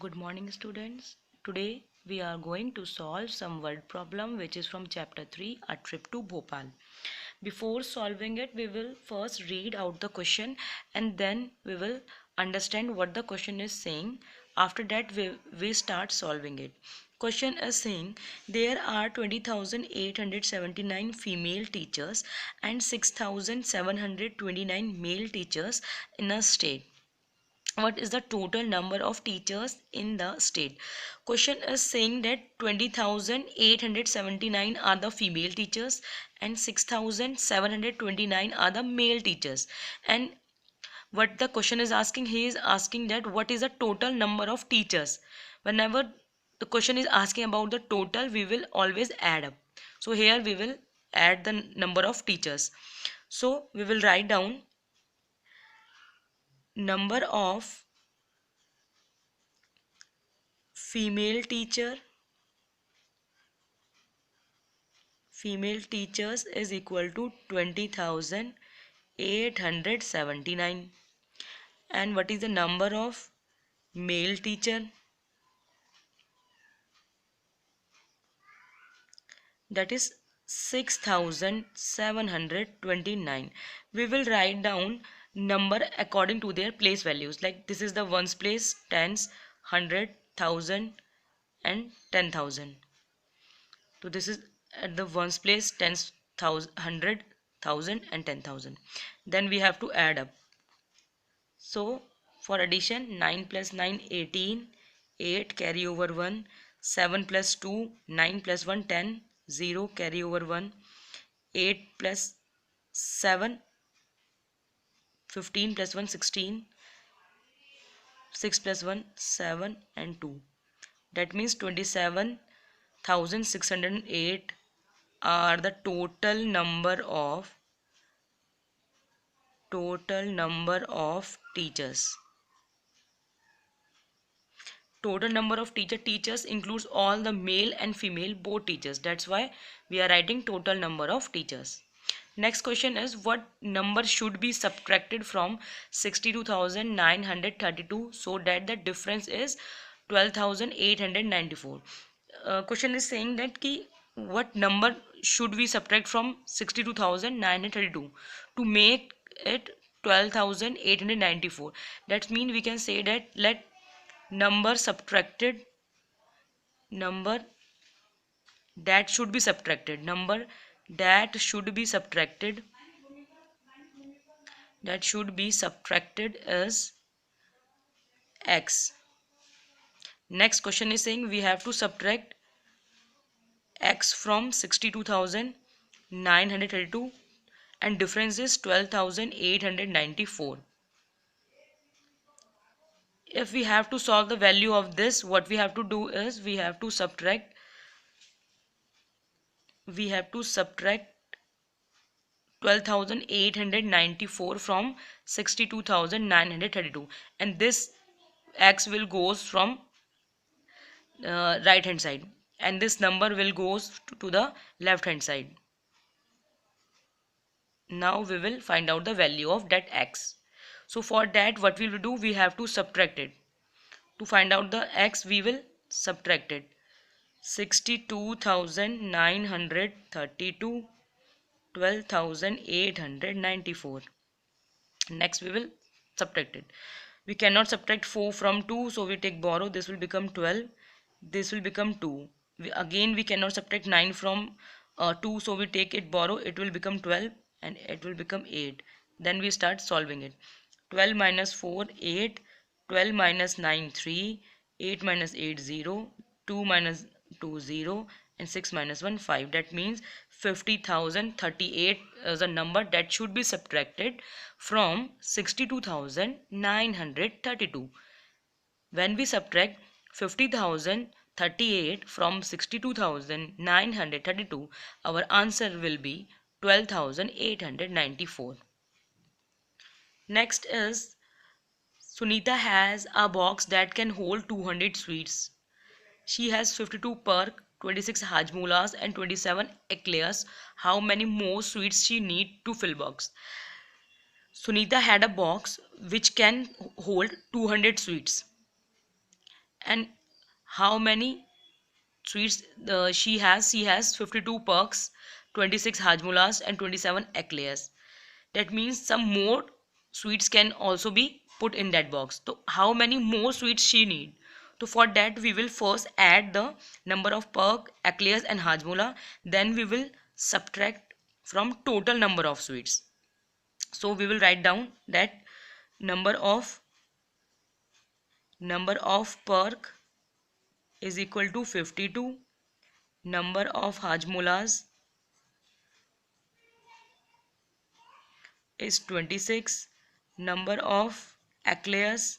Good morning, students. Today we are going to solve some word problem which is from chapter 3, A Trip to Bhopal. Before solving it, we will first read out the question and then we will understand what the question is saying. After that, we start solving it. Question is saying there are 20,879 female teachers and 6,729 male teachers in a state. What is the total number of teachers in the state? Question is saying that 20,879 are the female teachers and 6,729 are the male teachers. And what the question is asking, he is asking that what is the total number of teachers. Whenever the question is asking about the total, we will always add up. So here we will add the number of teachers. So we will write down number of female teachers is equal to 20,879. And what is the number of male teacher? That is 6,729. We will write down number according to their place values. Like this is the ones place, tens, 100, 1,000 and 10,000. So this is at the ones place, tens, 100, 1,000 and 10,000. Then we have to add up. So for addition, 9 plus 9, 18, 8 carry over 1, 7 plus 2, 9 plus 1, 10, 0 carry over 1, 8 plus 7, 15 plus 1, 16, 6 plus 1, 7 and 2. That means 27,608 are the total number of teachers. Total number of teachers includes all the male and female both teachers. That's why we are writing total number of teachers. Next question is what number should be subtracted from 62,932 so that the difference is 12,894. Question is saying that what number should we subtract from 62,932 to make it 12,894. That means we can say that let number that should be subtracted is x. Next question is saying we have to subtract x from 62,932 and difference is 12,894. If we have to solve the value of this, what we have to do is we have to subtract 12,894 from 62,932 and this x will goes from right hand side and this number will goes to the left hand side. Now we will find out the value of that x. So for that what we will do, we have to subtract it. To find out the x, we will subtract it. 62,932, 12,894. Next we will subtract it. We cannot subtract 4 from 2, so we take borrow. This will become 12. This will become 2. Again we cannot subtract 9 from 2, so we take it borrow. It will become 12 and it will become 8. Then we start solving it. 12 minus 4, 8. 12 minus 9, 3. 8 minus 8, 0. 2 minus 2, 0. And 6 minus 1, 5. That means 50,038 is a number that should be subtracted from 62,932. When we subtract 50,038 from 62,932, our answer will be 12,894. Next is Sunita has a box that can hold 200 sweets. She has 52 Perk, 26 Hajmolas and 27 Eclairs. How many more sweets she need to fill box? Sunita had a box which can hold 200 sweets And how many sweets she has? She has 52 perks, 26 hajmolas, and 27 eclairs. That means some more sweets can also be put in that box. So how many more sweets she need? So for that we will first add the number of perk, eclairs and hajmola. Then we will subtract from total number of sweets. So we will write down that number of perk is equal to 52. Number of hajmolas is 26. Number of eclairs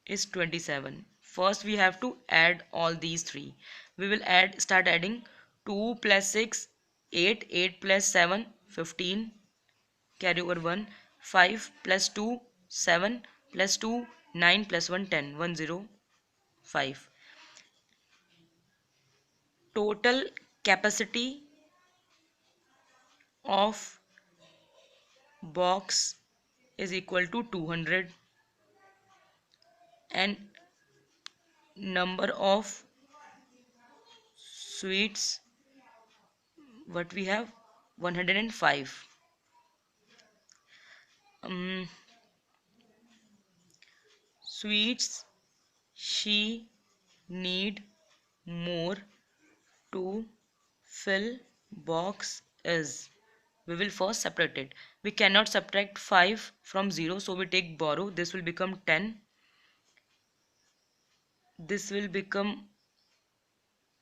is 27. First we have to add all these three. We will start adding 2 plus 6, 8, 8 plus 7, 15, carry over 1, 5 plus 2, 7 plus 2, 9 plus 1, 10, 105. Total capacity of box is equal to 200, and number of sweets, what we have, 105. Sweets she need more to fill box is. We will first separate it. We cannot subtract 5 from 0, so we take borrow. This will become 10. This will become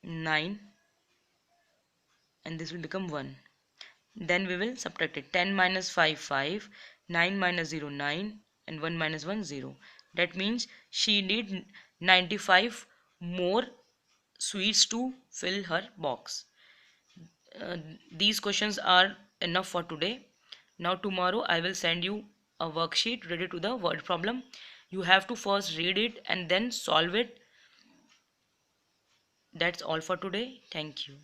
9, and this will become 1. Then we will subtract it. 10 minus 5, 5. 9 minus 0, 9. And 1 minus 1, 0. That means she need 95 more sweets to fill her box. These questions are enough for today. Now tomorrow I will send you a worksheet related to the word problem. You have to first read it and then solve it. That's all for today. Thank you.